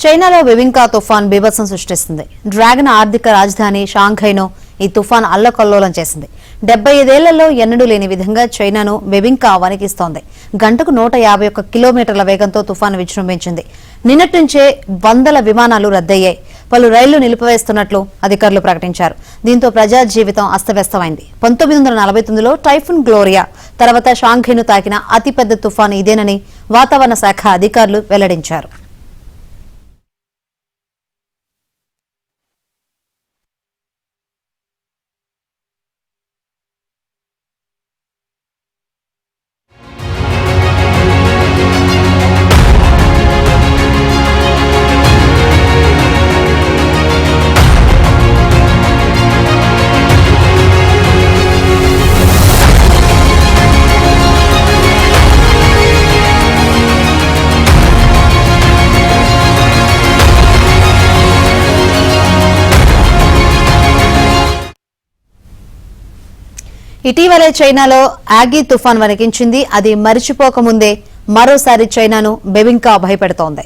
చైనాలో బెబింకా తుఫాన్ బీభత్సం సృష్టిస్తుంది. డ్రాగన్ ఆర్థిక రాజధాని షాంఘైను ఈ తుఫాన్ అల్లకల్లోలం చేసింది. 75 ఏళ్లలో ఎన్నడూ లేని విధంగా చైనాను బెబింకా వణికిస్తోంది. గంటకు 151 కిలోమీటర్ల వేగంతో తుఫాను విజృంభించింది. నిన్నటి నుంచే వందల విమానాలు రద్దయ్యాయి. పలు రైళ్లు నిలిపివేస్తున్నట్లు అధికారులు ప్రకటించారు. దీంతో ప్రజా జీవితం అస్తవ్యస్తమైంది. 1949లో టైఫూన్ గ్లోరియా తర్వాత షాంఘైను తాకిన అతిపెద్ద తుఫాను ఇదేనని వాతావరణ శాఖ అధికారులు వెల్లడించారు. ఇటీవలే చైనాలో యాగీ తుఫాన్ వణికించింది. అది మరిచిపోకముందే మరోసారి చైనాను బెబింకా భయపెడుతోంది.